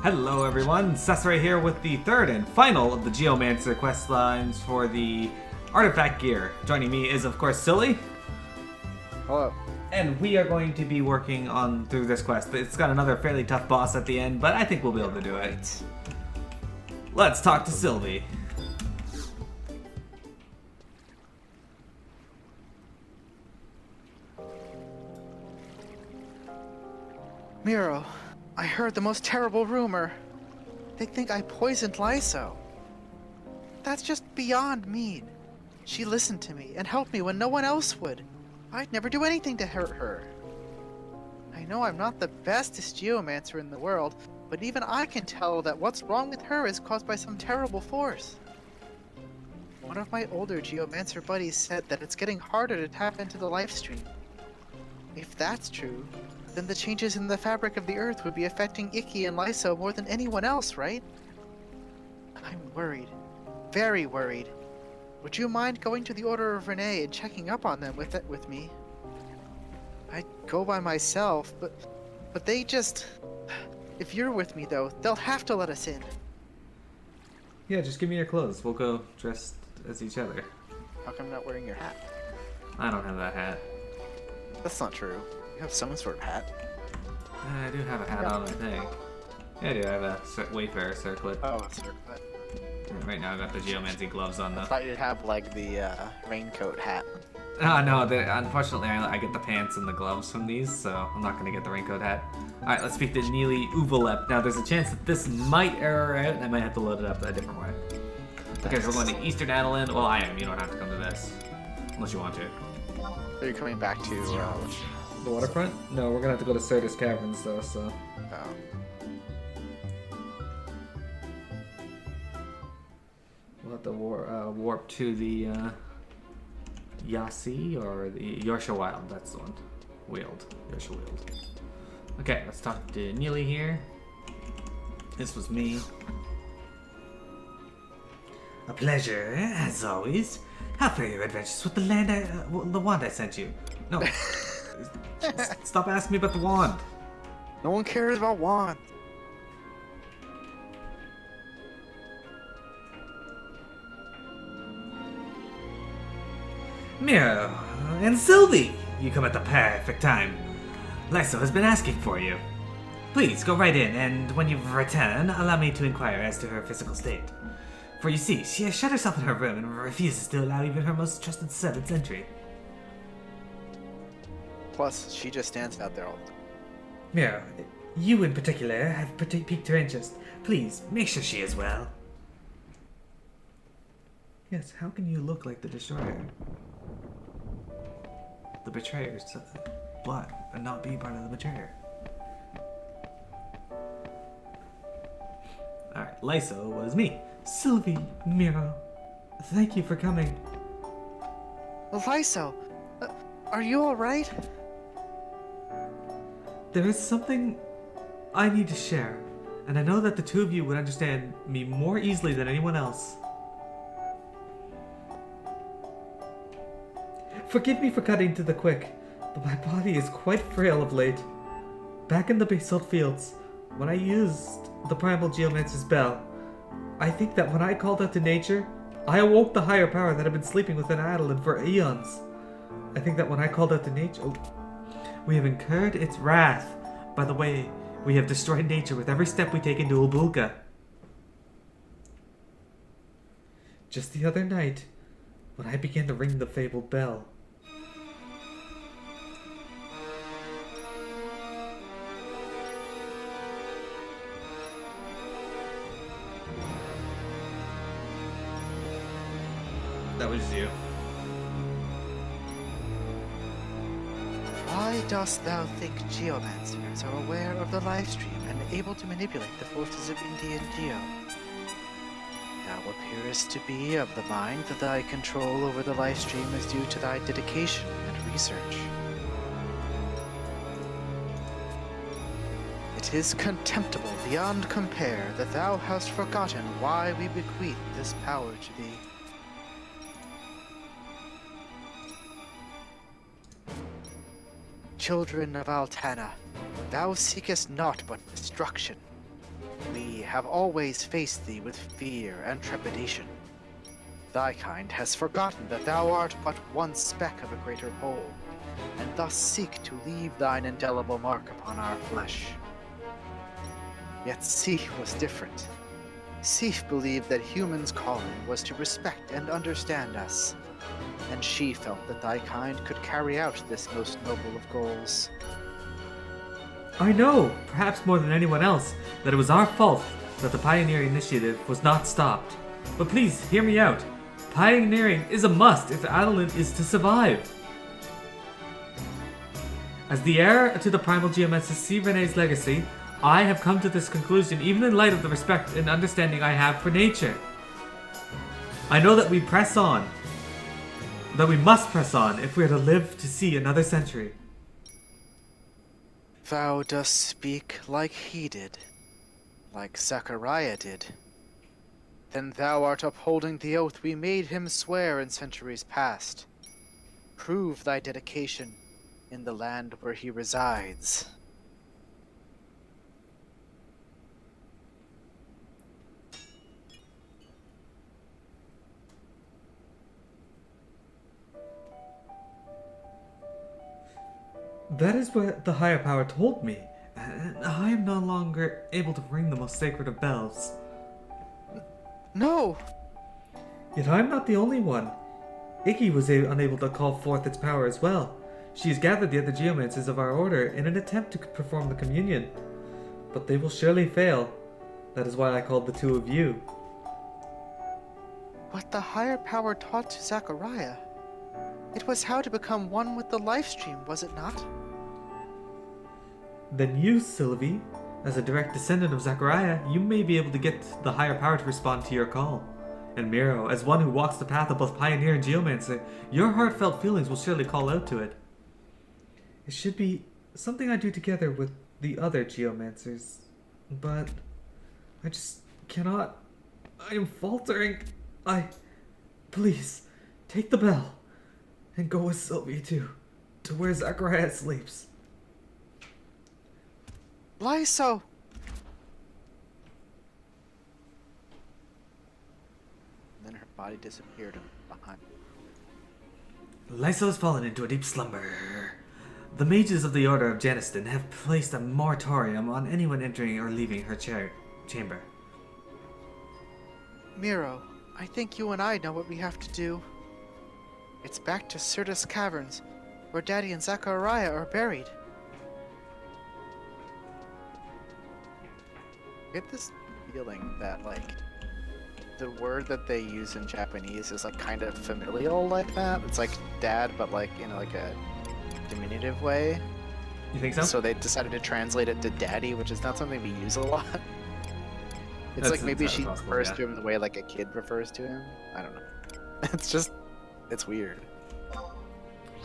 Hello everyone, Cesare here with the third and final of the Geomancer quest lines for the artifact gear. Joining me is of course Sylvie. Hello. And we are going to be working on through this quest. It's got another fairly tough boss at the end, but I think we'll be able to do it. Let's talk to Sylvie. Mearo, I heard the most terrible rumor. They think I poisoned Lyso. That's just beyond mean. She listened to me and helped me when no one else would. I'd never do anything to hurt her. I know I'm not the bestest geomancer in the world, but even I can tell that what's wrong with her is caused by some terrible force. One of my older geomancer buddies said that it's getting harder to tap into the life stream. If that's true, then the changes in the fabric of the earth would be affecting Iki and Lyso more than anyone else, right? I'm worried. Very worried. Would you mind going to the Order of Renee and checking up on them with me? I'd go by myself, but they just... If you're with me though, they'll have to let us in. Yeah, just give me your clothes. We'll go dressed as each other. How come I'm not wearing your hat? I don't have that hat. That's not true. You have some sort of hat. I do have a hat on, I think. Yeah, I do. I have a Wayfarer circlet. Oh, a circlet. Right now I got the Geomancy gloves on though. I thought you'd have like the raincoat hat. Oh no, unfortunately I get the pants and the gloves from these, so I'm not going to get the raincoat hat. Alright, let's speak to Neely Uvalep. Now there's a chance that this might error out and I might have to load it up a different way. Okay, so we're going to Eastern Adoulin. Well, I am. You don't have to come to this. Unless you want to. Are you coming back to the waterfront? No, we're going to have to go to Certus Caverns though, so... Oh. We'll have to warp to the Yasi or the Yorsha Wild. That's the one. Yorsha Wild. Okay, let's talk to Neely here. This was me. A pleasure, as always. How fare your adventures with the the wand I sent you? No. Stop asking me about the wand. No one cares about wands. Mearo and Sylvie, you come at the perfect time. Lyso has been asking for you. Please go right in, and when you return, allow me to inquire as to her physical state. For you see, she has shut herself in her room and refuses to allow even her most trusted servant's entry. Plus, she just stands out there all the time. Mearo, you in particular have piqued her interest. Please, make sure she is well. Yes, how can you look like the Destroyer? The Betrayer's blood, and not be part of the Betrayer. Alright, Lyso was me. Sylvie, Mearo, thank you for coming. Lyso, are you alright? There is something I need to share, and I know that the two of you would understand me more easily than anyone else. Forgive me for cutting to the quick, but my body is quite frail of late. Back in the basalt fields, when I used the primal Geomancer's bell, I think that when I called out to nature, I awoke the higher power that had been sleeping within Adoulin for eons. I think that when I called out to nature, we have incurred its wrath. By the way, we have destroyed nature with every step we take into Ulbulka. Just the other night, when I began to ring the fabled bell, that was you. Why dost thou think geomancers are aware of the livestream and able to manipulate the forces of Indian Geo? Thou appearest to be of the mind that thy control over the livestream is due to thy dedication and research. It is contemptible beyond compare that thou hast forgotten why we bequeath this power to thee. Children of Altana, thou seekest naught but destruction. We have always faced thee with fear and trepidation. Thy kind has forgotten that thou art but one speck of a greater whole, and thus seek to leave thine indelible mark upon our flesh. Yet Sif was different. Sif believed that humans' calling was to respect and understand us, and she felt that thy kind could carry out this most noble of goals. I know, perhaps more than anyone else, that it was our fault that the pioneering initiative was not stopped. But please, hear me out. Pioneering is a must if Adoulin is to survive. As the heir to the primal Geomancer Rene's legacy, I have come to this conclusion even in light of the respect and understanding I have for nature. I know that we press on, that we must press on if we are to live to see another century. Thou dost speak like he did, like Zachariah did. Then thou art upholding the oath we made him swear in centuries past. Prove thy dedication in the land where he resides. That is what the higher power told me, and I am no longer able to ring the most sacred of bells. No! Yet I am not the only one. Ikki was unable to call forth its power as well. She has gathered the other geomancers of our order in an attempt to perform the communion. But they will surely fail. That is why I called the two of you. What the higher power taught to Zachariah. It was how to become one with the lifestream, was it not? Then you, Sylvie, as a direct descendant of Zachariah, you may be able to get the higher power to respond to your call. And Mearo, as one who walks the path of both Pioneer and Geomancer, your heartfelt feelings will surely call out to it. It should be something I do together with the other Geomancers, but I just cannot. I am faltering. Please, take the bell and go with Sylvie to where Zachariah sleeps. Lyso! Then her body disappeared behind. Lyso has fallen into a deep slumber. The mages of the Order of Janiston have placed a moratorium on anyone entering or leaving her chamber. Mearo, I think you and I know what we have to do. It's back to Sirtis Caverns, where Daddy and Zachariah are buried. I get this feeling that, like, the word that they use in Japanese is, like, kind of familial like that. It's like dad, but, like, in, like, a diminutive way. You think so? So they decided to translate it to daddy, which is not something we use a lot. It's like maybe she refers to him the way, like, a kid refers to him. I don't know. It's just... it's weird.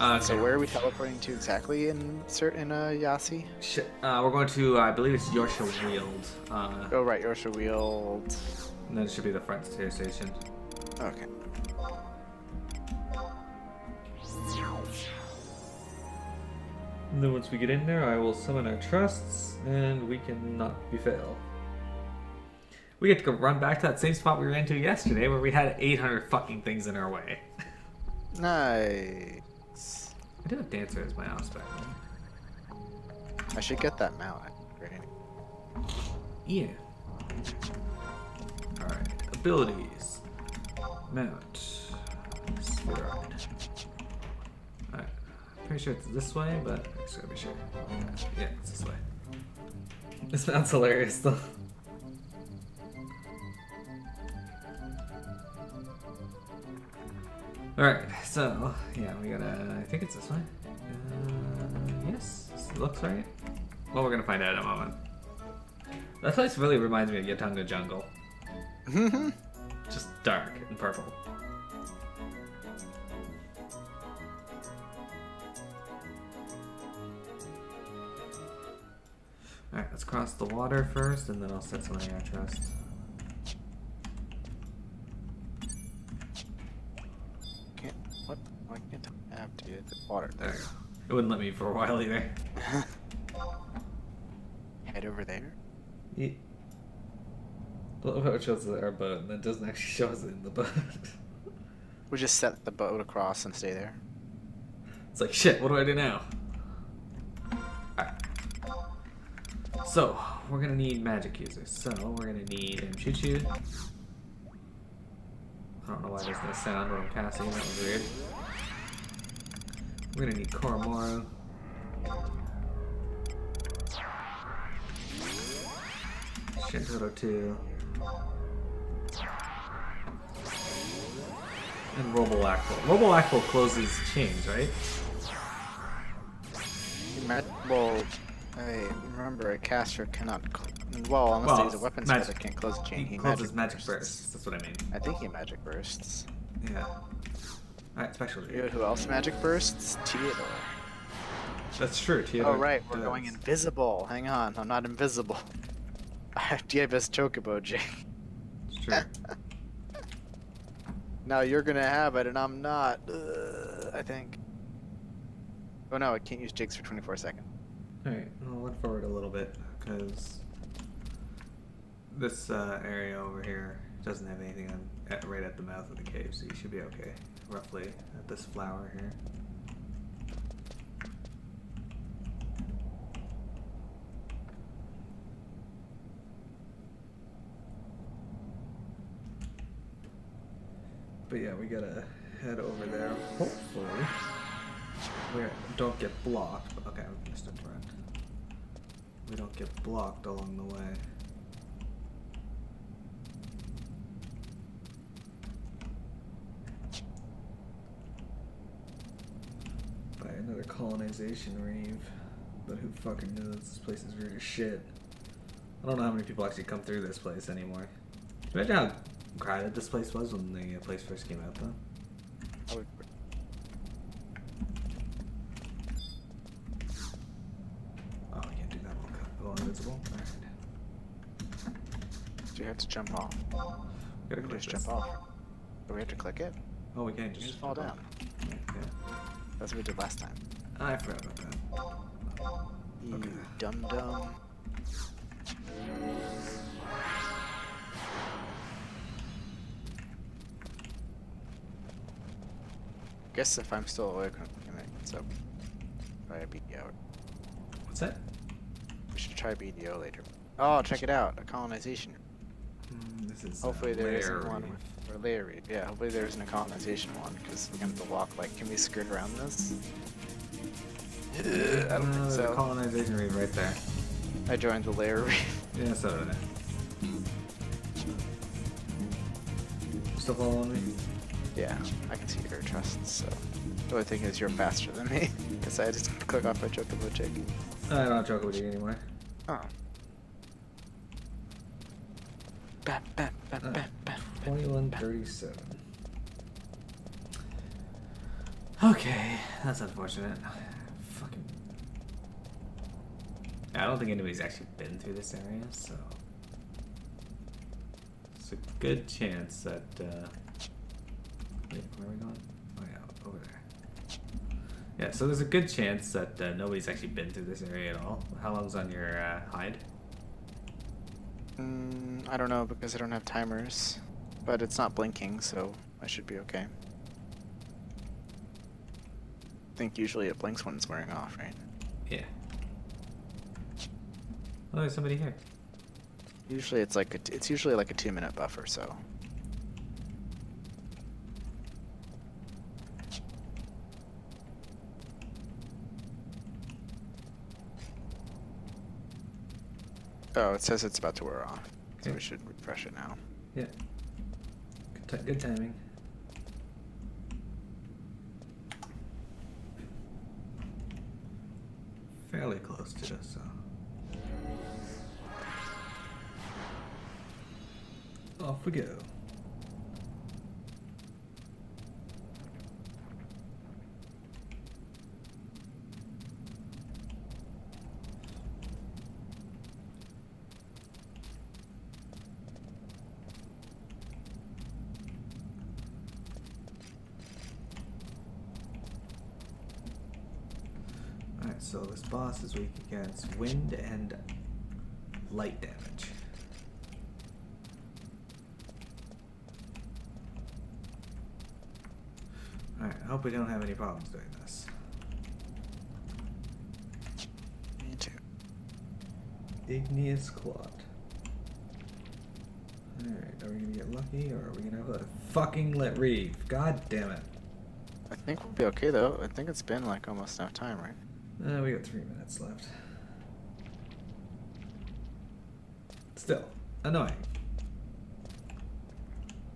Okay. So where are we teleporting to exactly in Yasi? We're going to, I believe it's Yorsha Weald. Oh right, Yorsha Weald. And then it should be the frontier station. Okay. And then once we get in there, I will summon our trusts, and we cannot be fail. We get to go run back to that same spot we ran to yesterday, where we had 800 fucking things in our way. Nice. I do have Dancer as my aspect. I should get that mount. Great. Yeah. Alright. Abilities. Mount. Spheroid. Alright. Pretty sure it's this way, but I just gotta be sure. Yeah, it's this way. This mount's hilarious though. Alright, so, yeah, we gotta, I think it's this way. Yes, this looks right. Well, we're gonna find out in a moment. That place really reminds me of Yatunga Jungle. Just dark and purple. Alright, let's cross the water first, and then I'll set some of our trust. What? Why can't I have to get the water there? It wouldn't let me for a while either. Head over there? I love how it shows our boat and then doesn't actually show us in the boat. We just set the boat across and stay there. It's like, shit, what do I do now? Alright. So, we're gonna need magic users. So, we're gonna need Mchuchu. I don't know why there's no sound when I'm casting, that was weird. We're gonna need Koromoro. Shintaro 2. And Robolactyl. Robolactyl closes chains, right? Well, I remember a caster cannot. Well, unless he's a weapon caster, can't close a chain. He closes magic bursts. That's what I mean. I think he magic bursts. Yeah. Alright, special. You know who else magic bursts? Theodore. That's true. Theodore. Oh right, we're going invisible. Hang on, I'm not invisible. I have DFS Chocobo, Jake. It's true. Now you're gonna have it, and I'm not. I think. Oh no, I can't use jigs for 24 seconds. Alright, I'll look forward a little bit, because this area over here doesn't have anything right at the mouth of the cave, so you should be okay, roughly, at this flower here. But yeah, we gotta head over there, hopefully. We don't get blocked. Okay, we missed a threat. We don't get blocked along the way. By another colonization rave. But who fucking knows? This place is weird as shit. I don't know how many people actually come through this place anymore. Imagine how crowded this place was when the place first came out, though. I would. Oh, I can't do that one. Oh, invisible? Alright. Do you have to jump off? Gotta We click just this. jump off. Do we have to click it? Oh, we can't You just just fall jump down. off. Yeah. That's what we did last time. I forgot about that. You Okay. dum dum. Guess if I'm still awake, so try a BDO. What's that? We should try BDO later. Oh, check it out, a colonization. This is Hopefully there isn't Larry. one or Larry. Yeah, hopefully there isn't a colonization one because we're gonna have to walk. Like, can we skirt around this? I don't think There's a so. colonization reef right there. I joined the Larry. Yeah, so did I. Still following me? Yeah, I can see your trusts. So the only thing is you're faster than me because I just click off my chocobo chick. I don't joke with you anymore. Oh. Bap, bap, bap, bap, bap, 2137. Okay, that's unfortunate. Fucking. I don't think anybody's actually been through this area, so it's a good chance that. Wait, where are we going? Oh yeah, over there. Yeah, so there's a good chance that nobody's actually been through this area at all. How long's on your hide? I don't know because I don't have timers, but it's not blinking, so I should be okay. I think usually it blinks when it's wearing off, right? Yeah. Oh, there's somebody here. Usually it's like it's usually like a 2-minute buffer, so. Oh, it says it's about to wear off, so Okay. we should refresh it now. Yeah. Good timing. Fairly close to us, so. Off we go. Alright, so this boss is weak against wind and light damage. Alright, I hope we don't have any problems doing this. Me too. Igneous Clot. Alright, are we gonna get lucky or are we gonna have a fucking let reeve? God damn it. I think we'll be okay though. I think it's been like almost enough time, right? We got 3 minutes left. Still, annoying.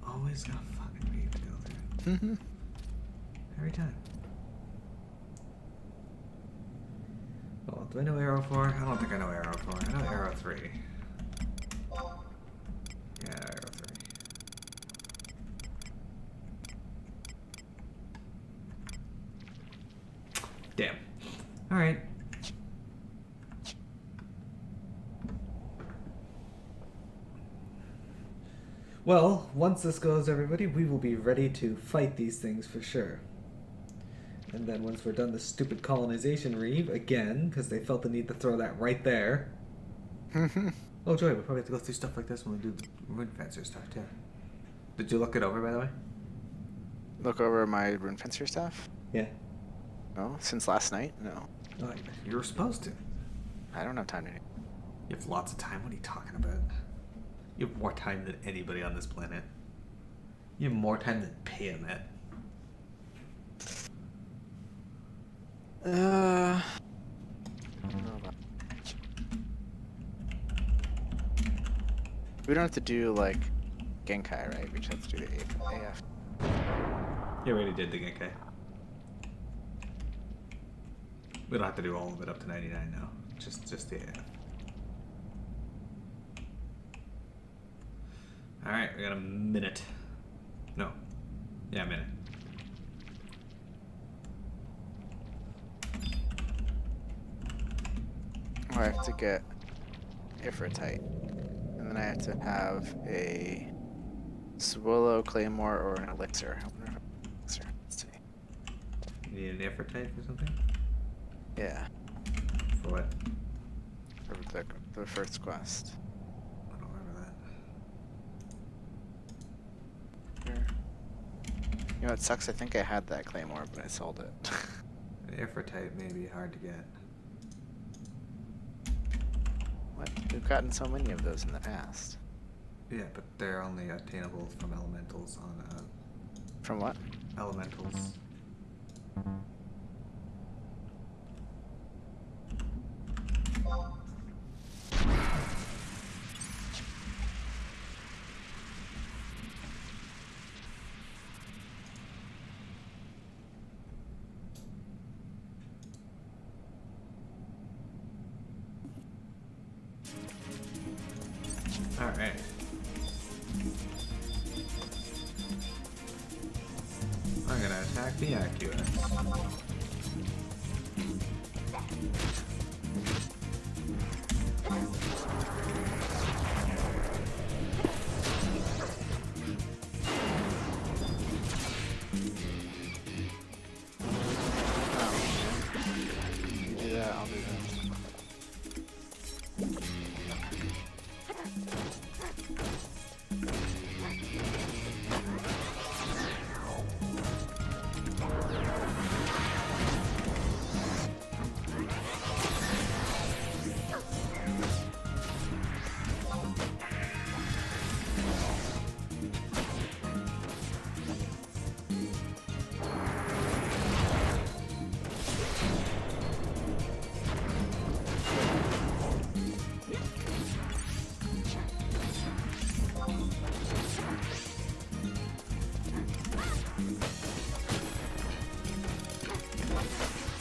Always got a fucking reeve to go through. Every time. Well, do I know arrow 4? I don't think I know arrow 4. I know arrow 3. Yeah, arrow 3. Damn. Alright. Well, once this goes, everybody, we will be ready to fight these things for sure. And then once we're done the stupid colonization reeve, again, because they felt the need to throw that right there. Oh, Joy, we'll probably have to go through stuff like this when we do the Rune Fencer stuff, too. Did you look it over, by the way? Look over my Rune Fencer stuff? Yeah. No, since last night? No. Oh, you were supposed to. I don't have time to do. You have lots of time. What are you talking about? You have more time than anybody on this planet. You have more time than Payonet. I don't know about- We don't have to do like Genkai, right? We just have to do the AF. You already did the Genkai. We don't have to do all of it up to 99 now. Just the AF. Alright, we got a minute. No. Yeah, a minute. Oh, I have to get Ifritite. And then I have to have a Swallow, Claymore, or an Elixir. I wonder if Elixir. Let's see. You need an Aphrodite or something? Yeah. For what? For the first quest. I don't remember that. Here. You know what sucks? I think I had that Claymore, but I sold it. An Aphrodite may be hard to get. What? We've gotten so many of those in the past. Yeah, but they're only obtainable from elementals on From what? elementals. Alright. I'm gonna attack the Accurus. You do that, I'll do that.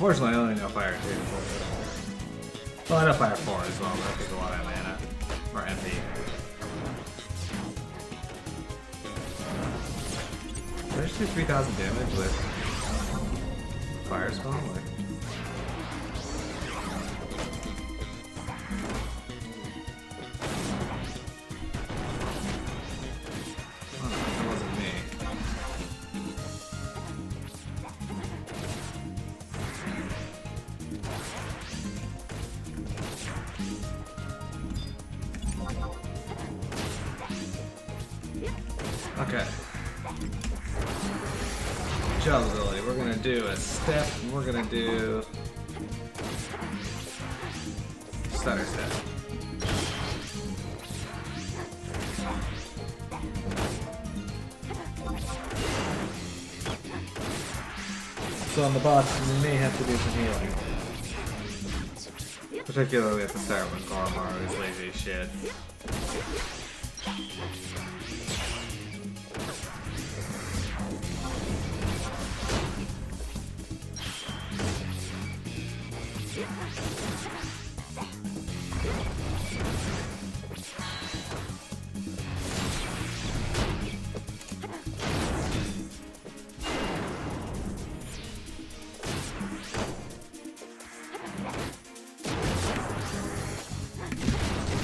Unfortunately, I only know Fire 2. Well, I know Fire 4 as well, but that takes a lot of mana. Or MP. Did I just do 3,000 damage with Fire Spell? Like... Oh, that wasn't me. Okay. jump ability. We're gonna do a step, and we're gonna do stutter step. So on the boss, we may have to do some healing. Particularly at the start when Goromaru is lazy as shit.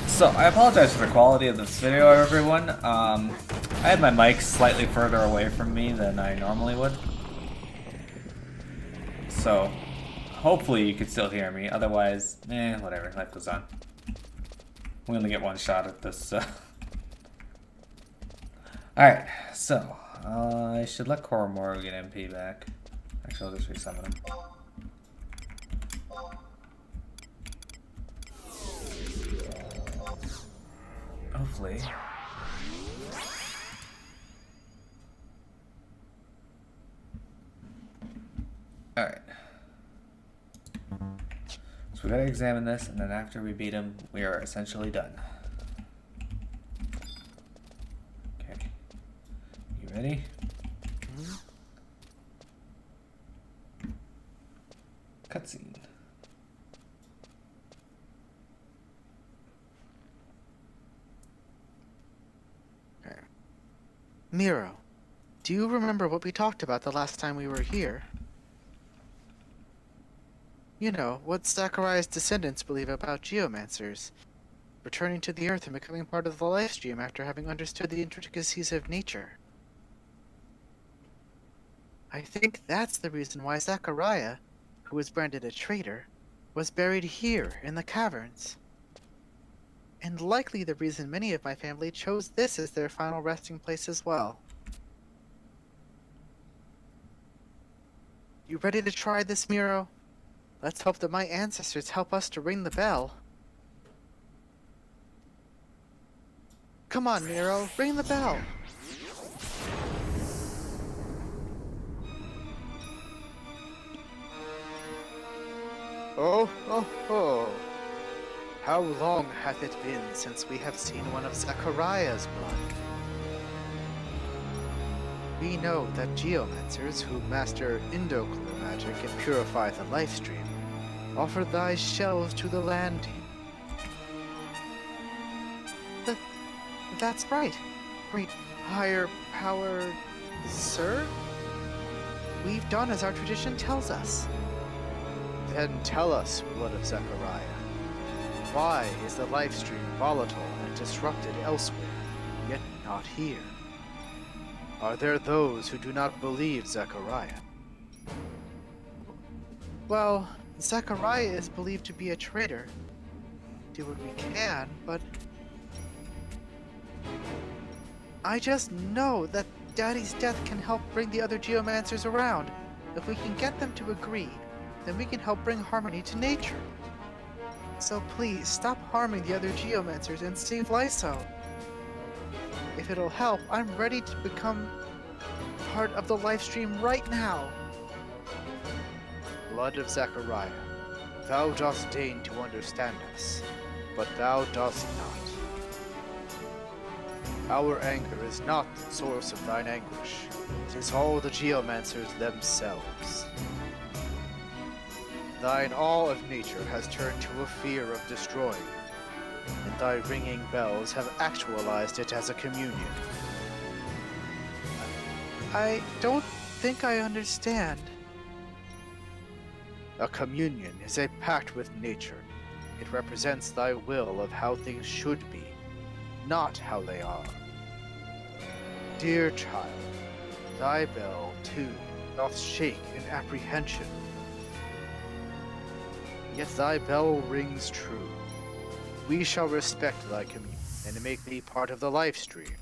So, I apologize for the quality of this video, everyone. I had my mic slightly further away from me than I normally would. So, hopefully you can still hear me. Otherwise, whatever, life goes on. We only get one shot at this, Alright, so, I should let Koromoru get MP back. Actually, I'll just resummon him. Hopefully. Alright. So we gotta examine this, and then after we beat him, we are essentially done. Okay. You ready? Cutscene. Mearo, do you remember what we talked about the last time we were here? You know, what Zachariah's descendants believe about Geomancers, returning to the Earth and becoming part of the Lifestream after having understood the intricacies of nature. I think that's the reason why Zachariah, who was branded a traitor, was buried here in the caverns. And likely the reason many of my family chose this as their final resting place as well. You ready to try this, Mearo? Let's hope that my ancestors help us to ring the bell. Come on, Mearo, ring the bell! Oh, oh, oh. How long hath it been since we have seen one of Zachariah's blood? We know that Geomancers who master Indoclore magic and purify the Lifestream offer thy shells to the land team. That's right. Great higher power, sir? We've done as our tradition tells us. Then tell us, Blood of Zachariah. Why is the Lifestream volatile and disrupted elsewhere, yet not here? Are there those who do not believe Zachariah? Well, Zachariah is believed to be a traitor. Do what we can, but I just know that Daddy's death can help bring the other Geomancers around. If we can get them to agree, then we can help bring harmony to nature. So please, stop harming the other Geomancers and save Lyso. If it'll help, I'm ready to become part of the Lifestream right now. Blood of Zachariah, thou dost deign to understand us, but thou dost not. Our anger is not the source of thine anguish. It is all the Geomancers themselves. Thine awe of nature has turned to a fear of destroying, and thy ringing bells have actualized it as a communion. I don't think I understand. A communion is a pact with nature. It represents thy will of how things should be, not how they are. Dear child, thy bell, too, doth shake in apprehension. Yet thy bell rings true. We shall respect thy communion and make thee part of the Lifestream.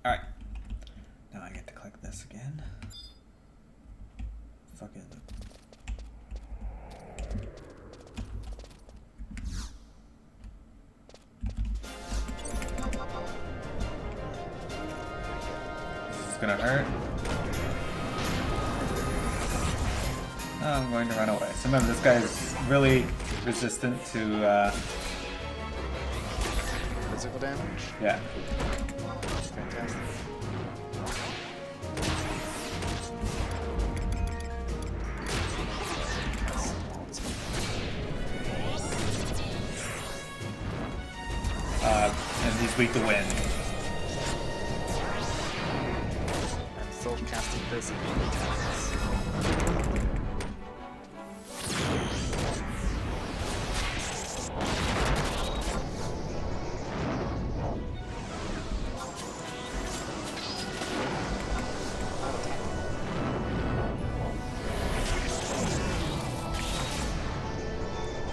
Alright. Now I get to click this again. Fuck it. This is gonna hurt. Oh, I'm going to run away. So remember, this guy's really resistant to, Physical damage? yeah. Fantastic. And he's weak to wind. I'm still casting physical.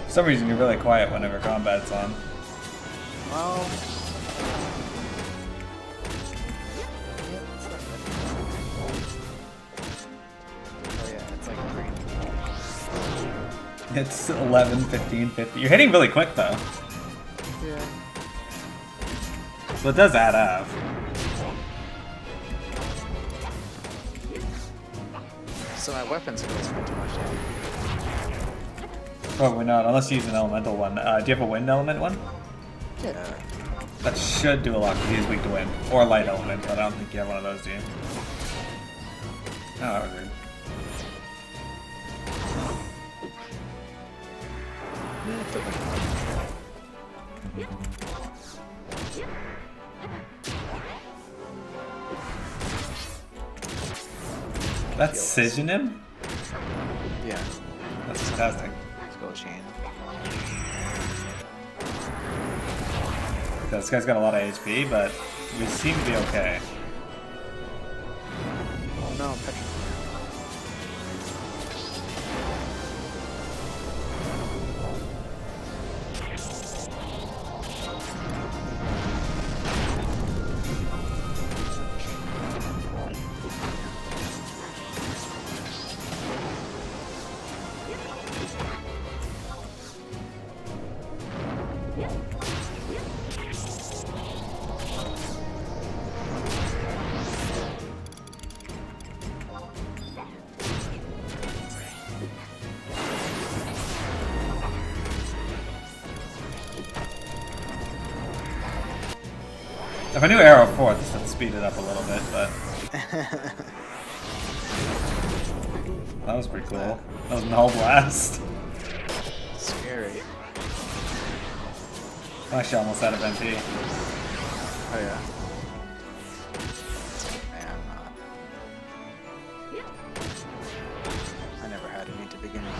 For some reason, you're really quiet whenever combat's on. Well... Oh yeah, it's like green. It's 11, 15, 50. You're hitting really quick, though. Yeah. So it does add up. So my weapon skills are too much damage. Probably not, unless you use an elemental one. Do you have a wind element one? Yeah. That should do a lot, because he's weak to wind. Or light element, but I don't think you have one of those, do you? Oh, that was weird. That's Scission him? Yeah. That's fantastic. Skull chain. This guy's got a lot of HP, but we seem to be okay. Oh no, I'm petrified. If I knew Arrow 4, this would speed it up a little bit, but that was pretty cool. That was Null Blast. Scary. I'm actually almost out of MP. Oh yeah. Man, I'm not. I never had any to begin with.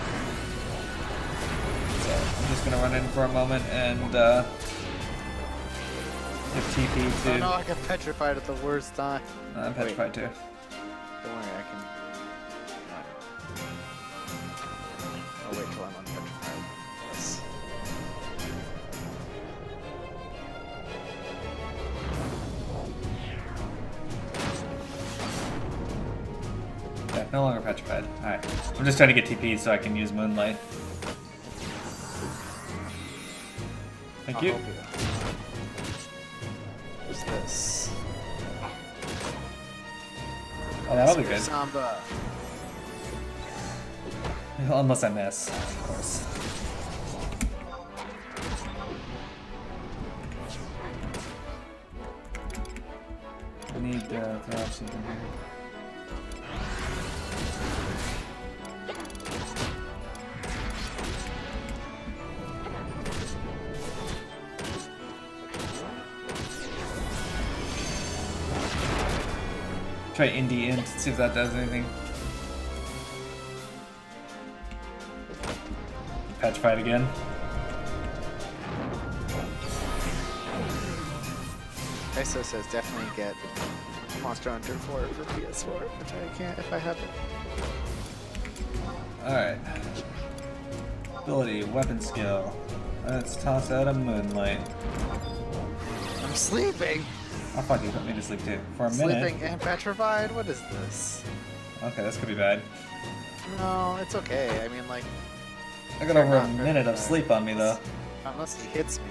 So I'm just gonna run in for a moment and give TP to... Oh no, I got petrified at the worst time. I'm petrified too. Don't worry, I can... I'll wait till I'm unpetrified. Yes. Yeah, no longer petrified. Alright. I'm just trying to get TP so I can use Moonlight. Thank I'll you. help you. What's this? Oh, that'll be good. Samba. Unless I miss, of course. I need to throw up something here. Try Indie Int, see if that does anything. Petrified again. ISO says definitely get Monster Hunter for it for PS4, which I can't if I have it. Alright. Ability, weapon skill. Let's toss out a Moonlight. I'm sleeping! Oh fuck, you put me to sleep too. For a minute. Sleeping and petrified? What is this? Okay, this could be bad. No, it's okay. I mean, like, I got over a minute of sleep on me though. unless he hits me.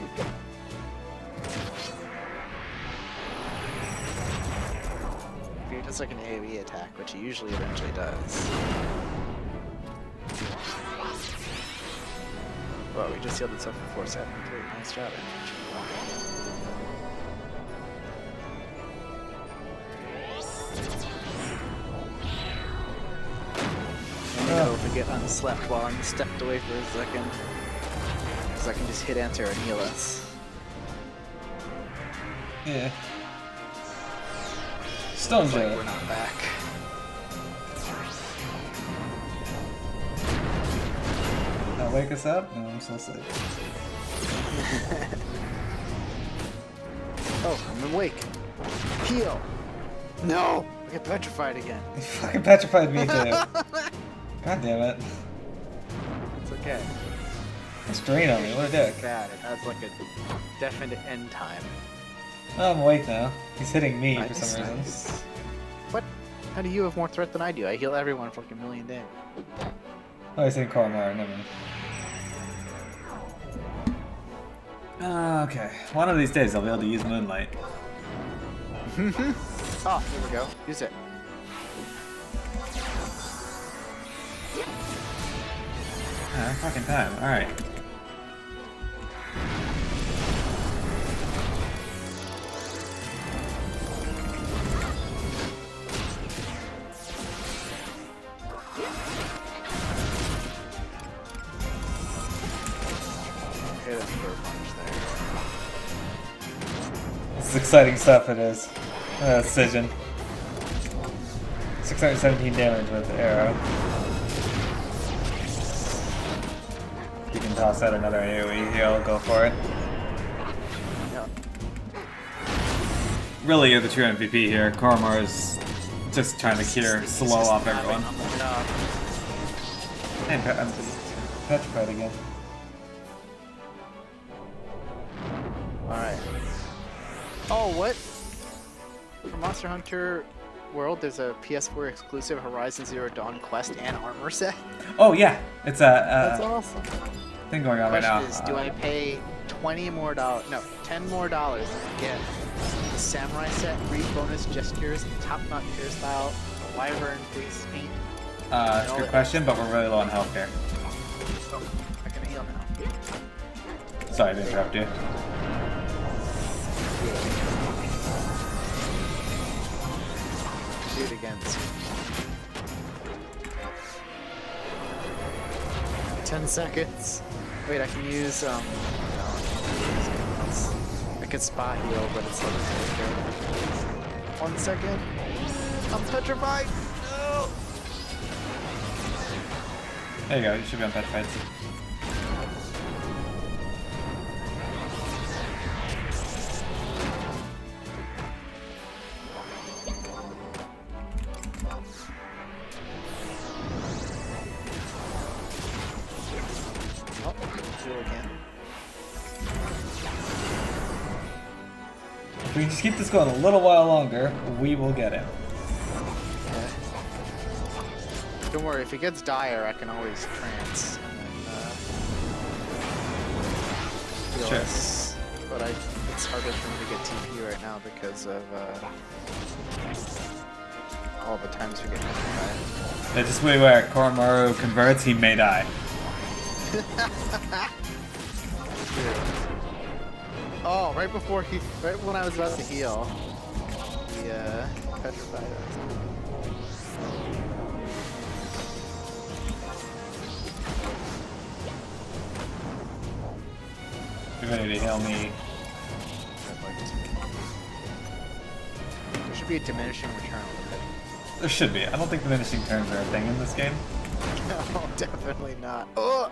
If he does like an AoE attack, which he usually eventually does. Well, we just healed itself for 473. Nice job, if we get unslept while I'm stepped away for a second. Because I can just hit enter and heal us. Yeah. Stone It's like Joe. we're not back. Now wake us up? No, I'm so asleep. Oh, I'm awake. Heal! No! I get petrified again. You fucking petrified me too. God damn it. It's okay. That's drain on me, what a dick. Bad. It has like a definite end time. Oh, I'm awake now. He's hitting me for Nice, some reason. nice. What? How do you have more threat than I do? I heal everyone for like a million damage. Oh, he's hitting Koromar, never mind. Okay. One of these days I'll be able to use Moonlight. Oh, here we go. Use it. Ah, fucking time. Alright. Hit him for a punch there. This is exciting stuff, it is. Decision. 617 damage with arrow. You can toss out another AoE heal, go for it. Yeah. Really, you're the true MVP here. Koromar is just trying to slow off everyone. Hey, I'm petrified again. Alright. Oh, what? For Monster Hunter World, there's a PS4 exclusive Horizon Zero Dawn quest and armor set. Oh yeah, it's That's a awesome. thing going on right now. Question is, do I pay $20 more? No, $10 more to get the samurai set, 3 bonus gestures, top-notch hairstyle, wyvern face paint? That's a good question, but we're really low on health here. Oh, I can heal now. Sorry to interrupt you. Do it again. 10 seconds. Wait, I can use, no, I can't use I could spot heal, but it's like, 1 second. I'm petrified! No! There you go, you should be on petrified. Oh, heal again. If we just keep this going a little while longer, we will get him. Okay. Don't worry, if it gets dire, I can always trance and then heal Sure. us. But it's harder for me to get TP right now because of all the times we get petrified. Yeah, just wait where Koromar converts, he may die. Oh, right when I was about to heal, he petrified us. You're ready to heal me. There should be a diminishing return with it. There should be. I don't think diminishing turns are a thing in this game. No, definitely not. Oh!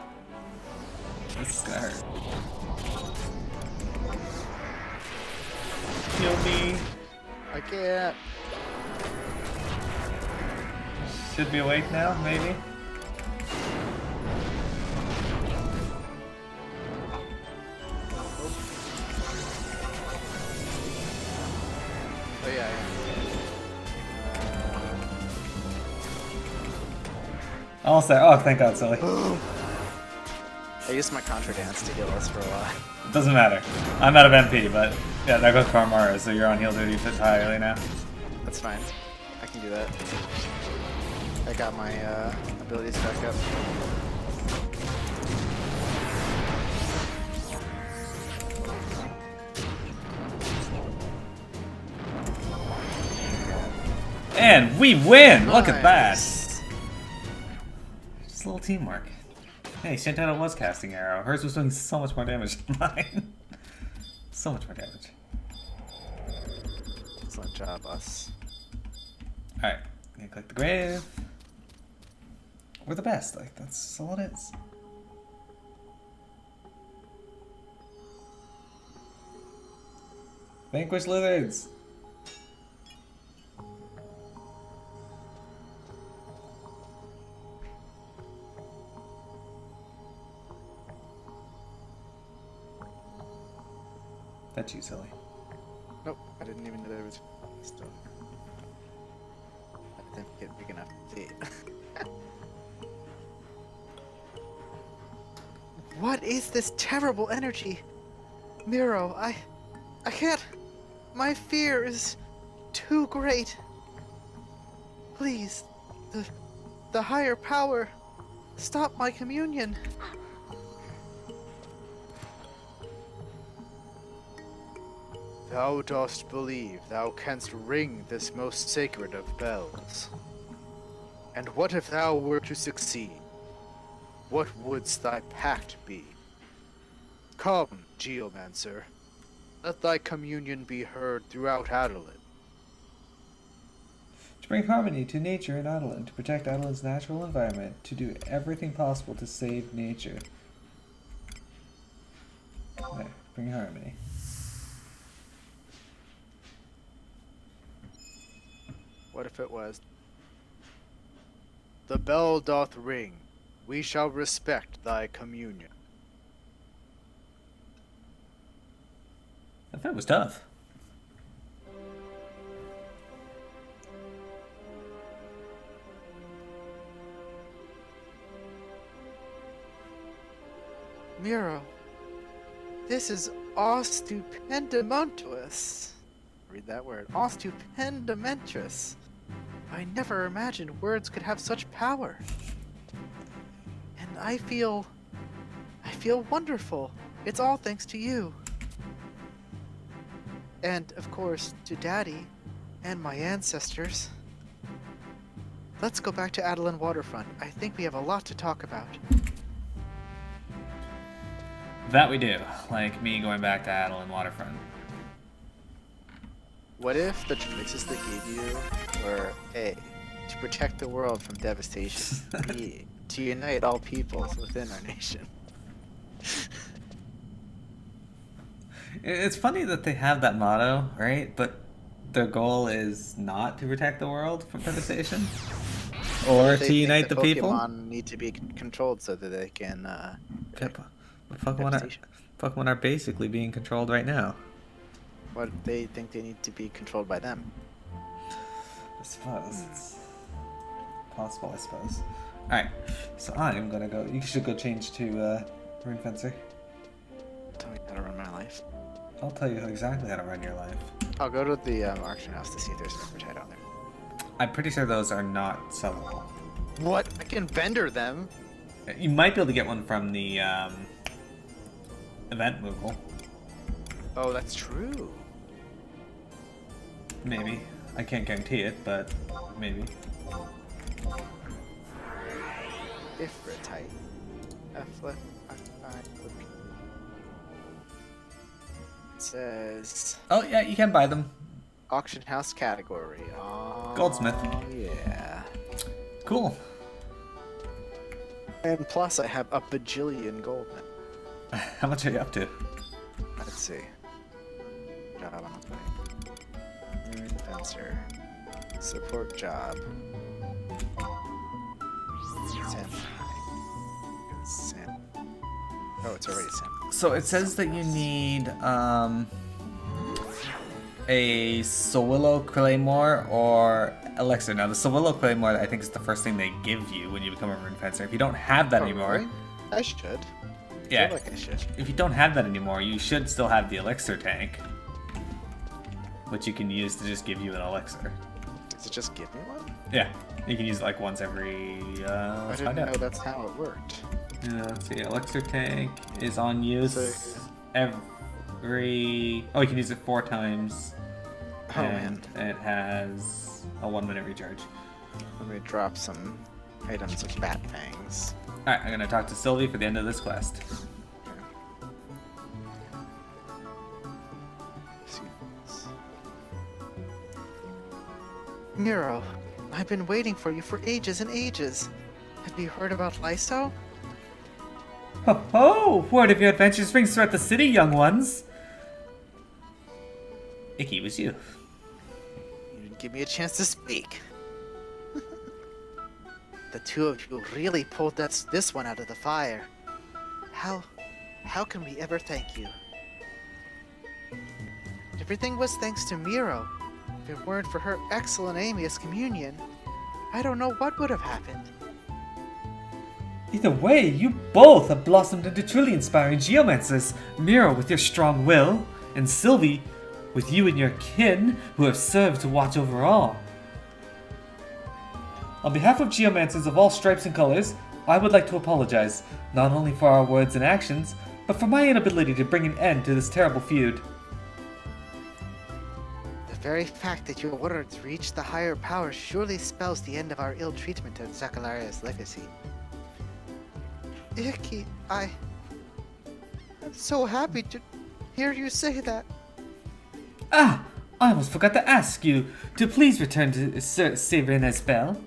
This is gonna hurt. Heal me. I can't. Should be awake now, maybe? I'll say, oh, thank God, Sully. I used my Contra Dance to heal us for a while. It doesn't matter. I'm out of MP, but yeah, there goes Karmara, so you're on heal duty entirely now. That's fine. I can do that. I got my abilities back up. And we win! Look at that! Nice. Just a little teamwork. Hey, Shantana was casting arrow. Hers was doing so much more damage than mine. So much more damage. Excellent job, us. Alright, gonna click the grave. We're the best, like, that's all it is. Vanquish lizards! That's you, silly. Nope, I didn't even know there was stuff. I didn't get big enough to see it. What is this terrible energy? Mearo, I can't. My fear is too great. Please, the higher power, stop my communion. Thou dost believe thou canst ring this most sacred of bells. And what if thou were to succeed? What wouldst thy pact be? Come, Geomancer, let thy communion be heard throughout Adoulin. To bring harmony to nature in Adoulin, to protect Adoulin's natural environment, to do everything possible to save nature. There, bring harmony. What if it was? The bell doth ring, we shall respect thy communion. I thought it was tough. Mearo, this is stupendimentus. Read that word. Stupendimentus. I never imagined words could have such power. And I feel wonderful. It's all thanks to you. And, of course, to Daddy and my ancestors. Let's go back to Adoulin Waterfront. I think we have a lot to talk about. That we do, like me going back to Adoulin Waterfront. What if the choices they gave you were A, to protect the world from devastation, B, to unite all peoples within our nation? It's funny that they have that motto, right? But their goal is not to protect the world from devastation? Or They to think unite the people? Pokemon need to be controlled so that they can, Pokemon are basically being controlled right now. what they think they need to be controlled by them. I suppose. It's possible, I suppose. Alright, so I'm gonna go. You should go change to Rune Fencer. Tell me how to run my life. I'll tell you exactly how to run your life. I'll go to the auction house to see if there's an Evertide on there. I'm pretty sure those are not sellable. What? I can vendor them? You might be able to get one from the event Moogle. Oh, that's true. Maybe. I can't guarantee it, but maybe. Ifritite. It says Oh yeah, you can buy them. auction house category. Oh, Goldsmith. yeah. Cool. And plus, I have a bajillion gold now. How much are you up to? Let's see. Job on a play. Rune Fencer. Support job. Sam. Oh, it's already Sam. So it says that you need a Sowillo Claymore or Elixir. Now, the Sowillo Claymore, I think, is the first thing they give you when you become a Rune Fencer. If you don't have that anymore... Really? I should. Yeah. I feel like I should. If you don't have that anymore, you should still have the Elixir tank. Which you can use to just give you an Elixir. Does it just give me one? Yeah. You can use it like once every... I didn't know that's how it worked. Yeah, let's see. Elixir tank is on use every... Oh, you can use it 4 times. Oh, and man. it has a 1-minute recharge. Let me drop some items of bat fangs. Alright, I'm gonna talk to Sylvie for the end of this quest. Mearo, I've been waiting for you for ages and ages. Have you heard about Lyso? Ho ho! Word of your adventures rings throughout the city, young ones! Icky, it was you. You didn't give me a chance to speak. The two of you really pulled this one out of the fire. How can we ever thank you? Everything was thanks to Mearo. If it weren't for her excellent aim as communion, I don't know what would have happened. Either way, you both have blossomed into truly inspiring geomancers. Mearo with your strong will, and Sylvie with you and your kin who have served to watch over all. On behalf of geomancers of all stripes and colors, I would like to apologize, not only for our words and actions, but for my inability to bring an end to this terrible feud. The very fact that your words reached the higher powers surely spells the end of our ill treatment of Zacharya's legacy. Icky, I'm so happy to hear you say that. Ah! I almost forgot to ask you to please return to Sir Serena's bell.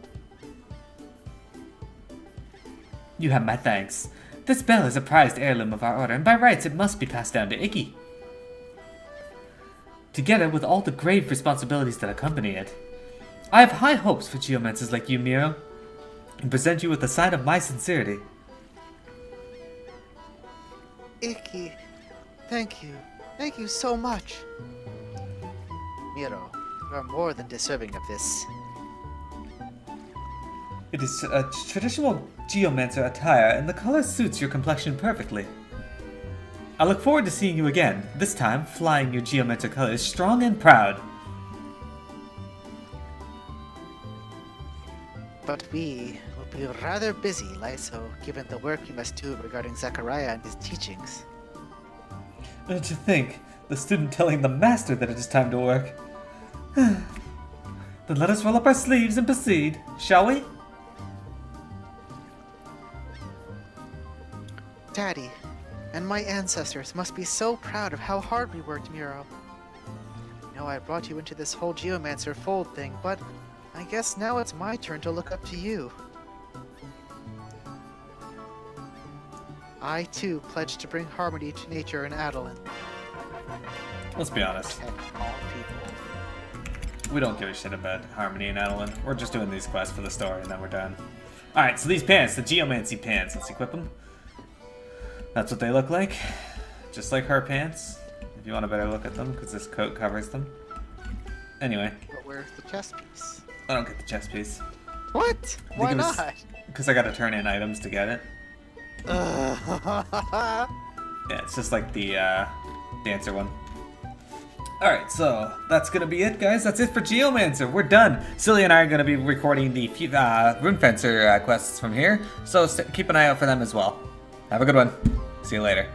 You have my thanks. This bell is a prized heirloom of our order, and by rights it must be passed down to Icky. Together with all the grave responsibilities that accompany it. I have high hopes for geomancers like you, Mearo, and present you with a sign of my sincerity. Icky, thank you. Thank you so much. Mearo, you are more than deserving of this. It is a traditional geomancer attire, and the color suits your complexion perfectly. I look forward to seeing you again, this time flying your geomancer colors strong and proud. But we will be rather busy, Lyso, given the work we must do regarding Zacharya and his teachings. To think, the student telling the master that it is time to work. Then let us roll up our sleeves and proceed, shall we? Daddy, and my ancestors must be so proud of how hard we worked, Mearo. I know I brought you into this whole Geomancer fold thing, but I guess now it's my turn to look up to you. I too pledge to bring harmony to nature in Adoulin. Let's be honest. Protect all people. We don't give a shit about harmony and Adoulin. We're just doing these quests for the story, and then we're done. Alright, so these pants, the Geomancy pants, let's equip them. That's what they look like. Just like her pants. If you want a better look at them, because this coat covers them. Anyway. But where's the chest piece? I don't get the chest piece. What? Why not? Because I gotta turn in items to get it. Uh, Yeah, it's just like the dancer one. Alright, so that's gonna be it, guys. That's it for Geomancer. We're done. Sylvie and I are gonna be recording the Rune Fencer quests from here, so keep an eye out for them as well. Have a good one. See you later.